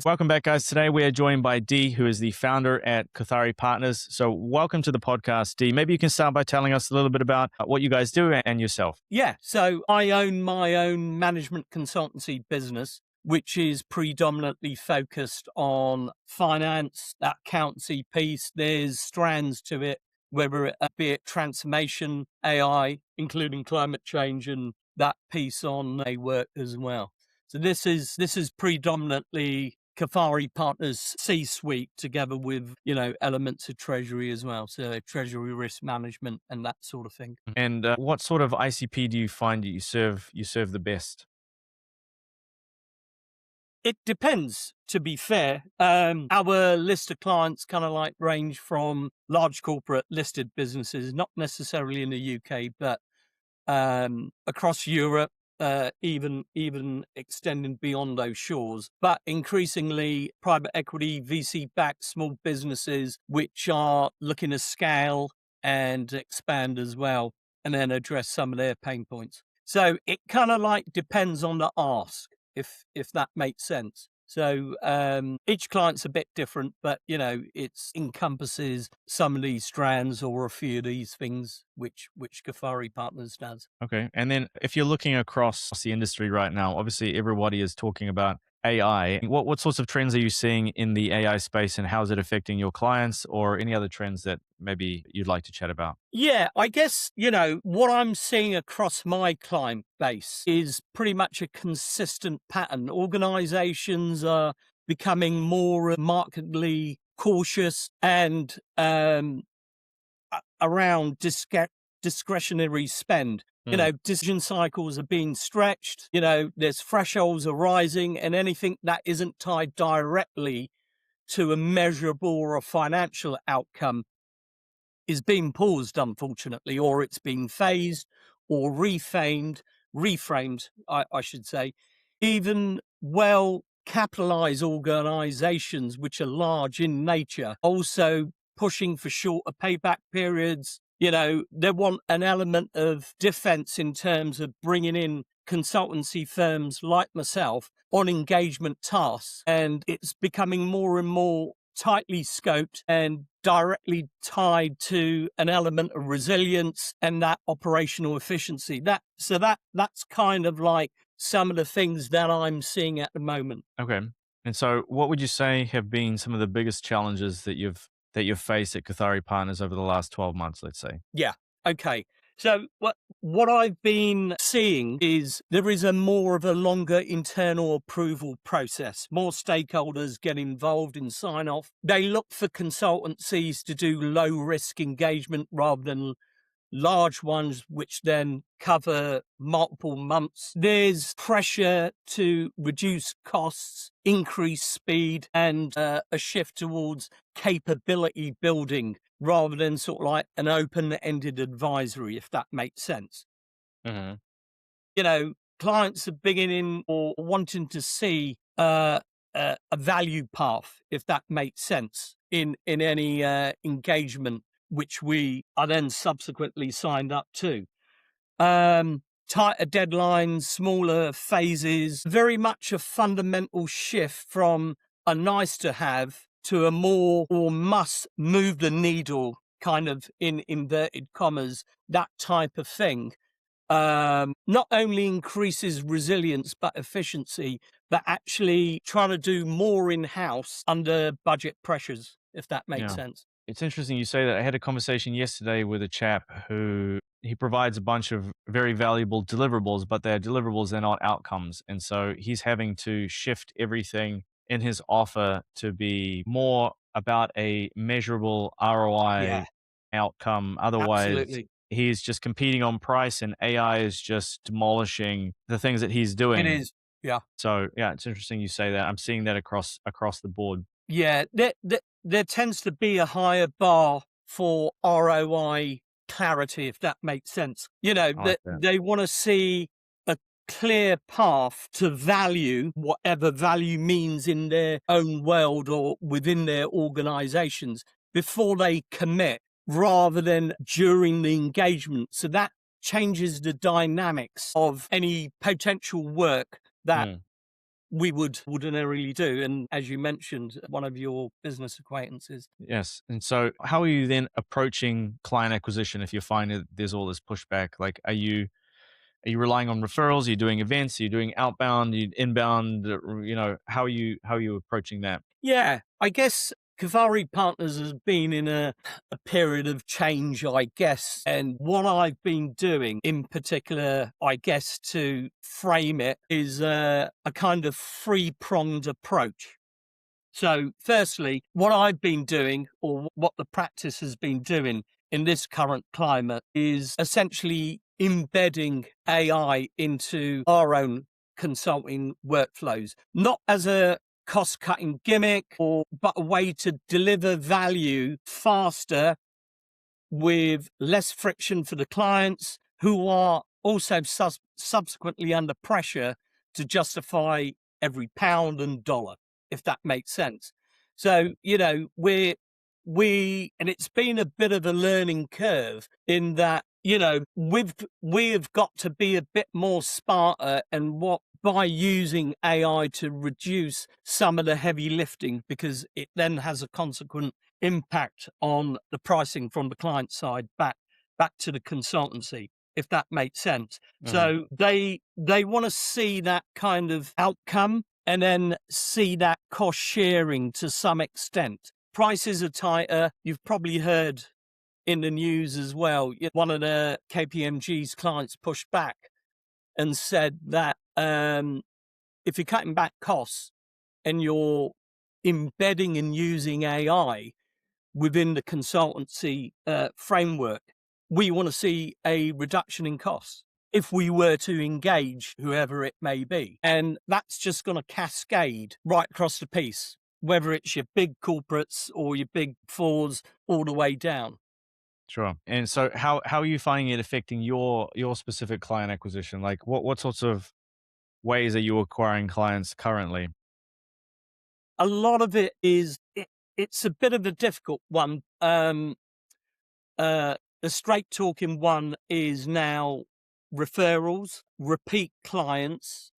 Welcome back, guys. Today we are joined by Dee, who is the founder at Kafari Partners. So welcome to the podcast, Dee. Maybe you can start by telling us a little bit about what you guys do and yourself. Yeah, so I own my own management consultancy business, which is predominantly focused on finance, that accountancy piece. There's strands to it, whether it be it transformation, AI, including climate change, and that piece on a work as well. So this is predominantly Kafari Partners C-suite together with, elements of treasury as well. So treasury risk management and that sort of thing. And what sort of ICP do you find that you serve the best? It depends, to be fair. Our list of clients kind of like range from large corporate listed businesses, not necessarily in the UK, but across Europe, even extending beyond those shores. But increasingly, private equity, VC-backed small businesses, which are looking to scale and expand as well, and then address some of their pain points. So it kind of like depends on the ask, if that makes sense. So each client's a bit different, but it encompasses some of these strands or a few of these things which Kafari Partners does. Okay. And then if you're looking across the industry right now, obviously everybody is talking about AI. What sorts of trends are you seeing in the AI space, and how is it affecting your clients, or any other trends that maybe you'd like to chat about? Yeah, I guess, what I'm seeing across my client base is pretty much a consistent pattern. Organizations are becoming more markedly cautious and around discretionary spend. Decision cycles are being stretched, there's thresholds are rising, and anything that isn't tied directly to a measurable or a financial outcome is being paused, unfortunately, or it's being phased or reframed, I should say. Even well capitalized organizations, which are large in nature, also pushing for shorter payback periods. They want an element of defense in terms of bringing in consultancy firms like myself on engagement tasks. And it's becoming more and more tightly scoped and directly tied to an element of resilience and that operational efficiency. That's kind of like some of the things that I'm seeing at the moment. Okay. And so what would you say have been some of the biggest challenges that you've faced at Kafari Partners over the last 12 months, let's say? Yeah. Okay. So what I've been seeing is there is a more of a longer internal approval process. More stakeholders get involved in sign off. They look for consultancies to do low risk engagement rather than large ones, which then cover multiple months. There's pressure to reduce costs, increase speed, and a shift towards capability building rather than sort of like an open-ended advisory, if that makes sense. Hmm. Clients are beginning or wanting to see a value path, if that makes sense, in any engagement, which we are then subsequently signed up to. Tighter deadlines, smaller phases, very much a fundamental shift from a nice to have to a more or must move the needle kind of in inverted commas, that type of thing. Not only increases resilience but efficiency, but actually trying to do more in-house under budget pressures, if that makes Yeah. sense. It's interesting you say that. I had a conversation yesterday with a chap who he provides a bunch of very valuable deliverables, but they're deliverables, they're not outcomes. And so he's having to shift everything in his offer to be more about a measurable Yeah, ROI outcome. Otherwise, absolutely. he's just competing on price, and AI is just demolishing the things that he's It doing. is. Yeah. So yeah, it's interesting you say that. I'm seeing that across the board. Yeah. There tends to be a higher bar for ROI clarity, if that makes sense. I like That that. they want to see a clear path to value, whatever value means in their own world or within their organizations, before they commit rather than during the engagement. So that changes the dynamics of any potential work that Mm. we would ordinarily do. And as you mentioned, one of your business acquaintances. Yes. And so how are you then approaching client acquisition if you find that there's all this pushback? Like, are you relying on referrals? Are you doing events? Are you doing outbound, you inbound? How are you approaching that? Yeah, I guess Kafari Partners has been in a period of change, I guess. And what I've been doing in particular, I guess, to frame it is a kind of three-pronged approach. So, firstly, what I've been doing, or what the practice has been doing in this current climate, is essentially embedding AI into our own consulting workflows, not as a cost cutting gimmick, but a way to deliver value faster with less friction for the clients who are also subsequently under pressure to justify every pound and dollar, if that makes sense. So, and it's been a bit of a learning curve in that, we've got to be a bit more smarter and what by using AI to reduce some of the heavy lifting, because it then has a consequent impact on the pricing from the client side back to the consultancy, if that makes sense. Mhm. So they want to see that kind of outcome and then see that cost sharing to some extent. Prices are tighter. You've probably heard in the news as well. One of the KPMG's clients pushed back and said that if you're cutting back costs and you're embedding and using AI within the consultancy framework, we want to see a reduction in costs if we were to engage whoever it may be. And that's just going to cascade right across the piece, whether it's your big corporates or your big fours all the way down. Sure. And so how are you finding it affecting your specific client acquisition? Like what sorts of ways are you acquiring clients currently? A lot of it is, it's a bit of a difficult one. The straight talking one is now referrals, repeat clients,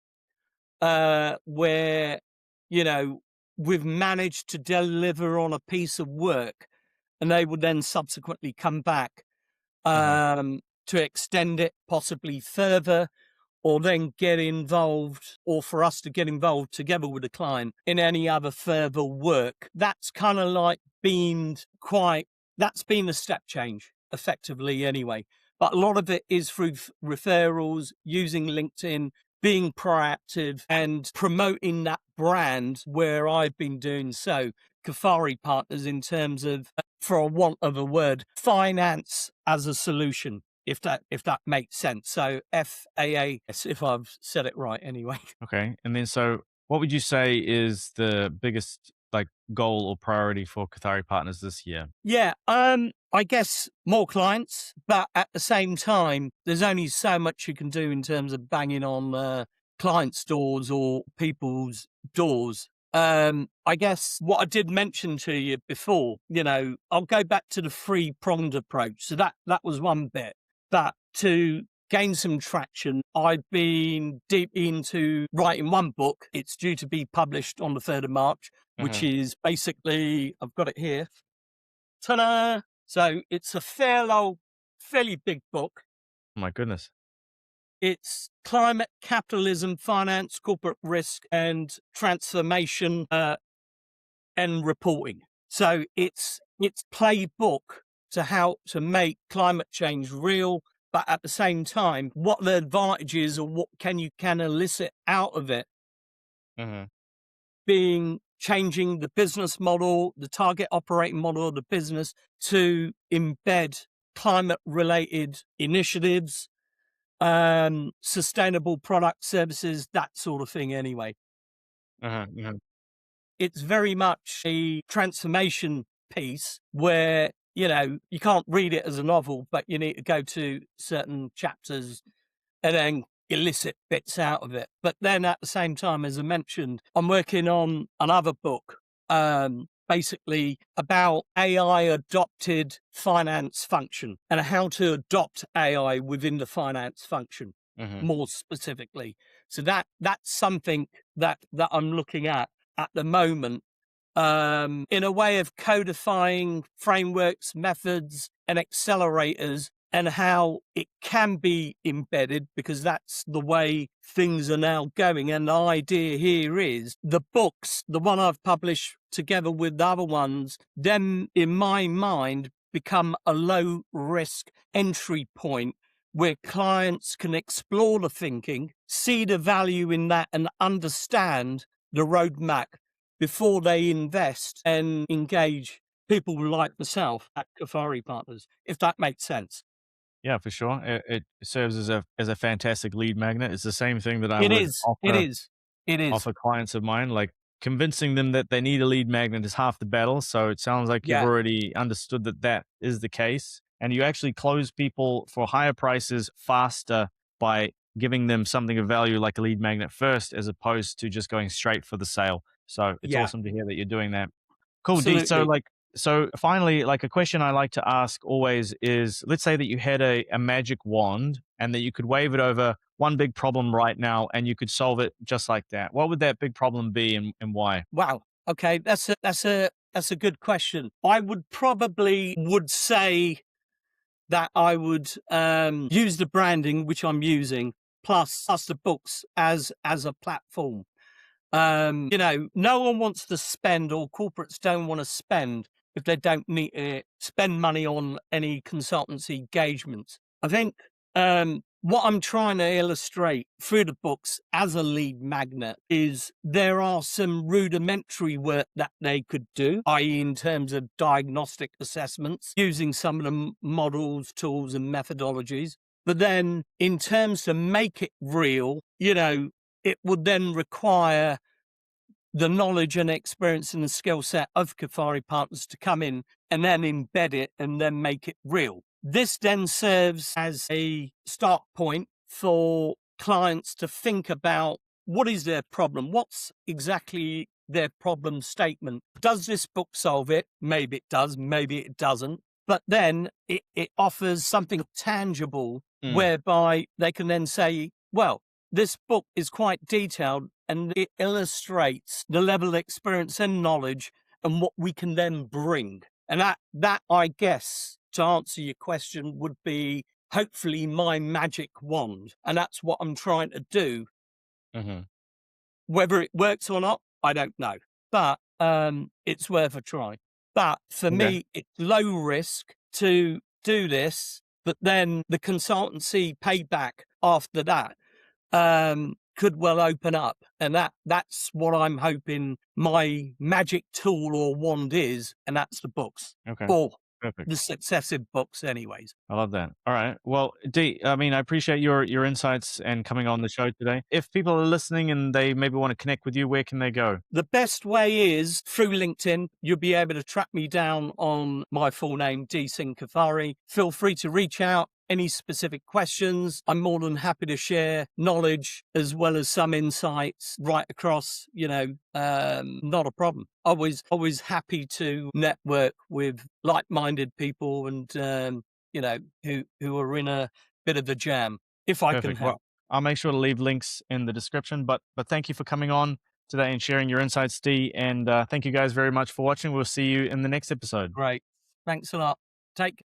where, you know, we've managed to deliver on a piece of work and they would then subsequently come back Mhm. to extend it possibly further or then get involved or for us to get involved together with the client in any other further work. That's kind of like that's been a step change effectively anyway. But a lot of it is through referrals, using LinkedIn, being proactive and promoting that brand where I've been doing so. Kafari Partners in terms of, for a want of a word, finance as a solution, if that makes sense. So FAAS, if I've said it right anyway. Okay. And then so what would you say is the biggest like goal or priority for Kafari Partners this year? Yeah, I guess more clients, but at the same time, there's only so much you can do in terms of banging on clients' doors or people's doors. I guess what I did mention to you before, I'll go back to the three-pronged approach. So that was one bit. But to gain some traction, I've been deep into writing one book. It's due to be published on the 3rd of March, which Mhm. is basically, I've got it here. Ta-da! So it's a fairly big book. Oh my goodness. It's climate, capitalism, finance, corporate risk, and transformation and reporting. So it's playbook to how to make climate change real, but at the same time, what the advantages or what can elicit out of it Mhm. being changing the business model, the target operating model of the business to embed climate related initiatives, sustainable product services, that sort of thing anyway. Uh-huh. Uh-huh. It's very much a transformation piece where, you can't read it as a novel, but you need to go to certain chapters and then elicit bits out of it. But then at the same time, as I mentioned, I'm working on another book, basically about AI adopted finance function and how to adopt AI within the finance function Mhm. more specifically. So that's something that I'm looking at the moment, in a way of codifying frameworks, methods, and accelerators, and how it can be embedded, because that's the way things are now going. And the idea here is the books, the one I've published together with the other ones, then in my mind become a low risk entry point where clients can explore the thinking, see the value in that, and understand the roadmap before they invest and engage people like myself at Kafari Partners, if that makes sense. Yeah, for sure. It serves as a fantastic lead magnet. It's the same thing that I It would is. It is. It is. offer clients of mine. Like convincing them that they need a lead magnet is half the battle. So it sounds like you've Yeah. already understood that that is the case, and you actually close people for higher prices faster by giving them something of value like a lead magnet first, as opposed to just going straight for the sale. So it's Yeah. awesome to hear that you're doing that. Cool, D. So, Absolutely. like, so finally, like a question I like to ask always is, let's say that you had a magic wand and that you could wave it over one big problem right now and you could solve it just like that. What would that big problem be, and why? Wow. Okay. That's a good question. I would probably would say that I would use the branding which I'm using, plus the books as a platform. No one wants to spend, or corporates don't want to spend if they don't need to spend money on any consultancy engagements. I think what I'm trying to illustrate through the books as a lead magnet is there are some rudimentary work that they could do, i.e., in terms of diagnostic assessments, using some of the models, tools, and methodologies. But then, in terms to make it real, it would then require the knowledge and experience and the skill set of Kafari Partners to come in and then embed it and then make it real. This then serves as a start point for clients to think about what is their problem? What's exactly their problem statement? Does this book solve it? Maybe it does, maybe it doesn't. But then it offers something tangible Mm, whereby they can then say, well, this book is quite detailed and it illustrates the level of experience and knowledge and what we can then bring. And that I guess, to answer your question, would be hopefully my magic wand. And that's what I'm trying to do. hmm. Whether it works or not, I don't know. But it's worth a try. But for Okay. me, it's low risk to do this, but then the consultancy payback after that could well open up. And that's what I'm hoping my magic tool or wand is, and that's the books, Okay. or Perfect. the successive books anyways. I love that. All right. Well, D, I mean, I appreciate your insights and coming on the show today. If people are listening and they maybe want to connect with you, where can they go? The best way is through LinkedIn. You'll be able to track me down on my full name, Dee Singh Kothari. Feel free to reach out. Any specific questions, I'm more than happy to share knowledge as well as some insights right across, not a problem. Always happy to network with like-minded people and, who are in a bit of a jam, if I can Perfect. Well, help. I'll make sure to leave links in the description. But thank you for coming on today and sharing your insights, D. And thank you guys very much for watching. We'll see you in the next episode. Great. Thanks a lot. Take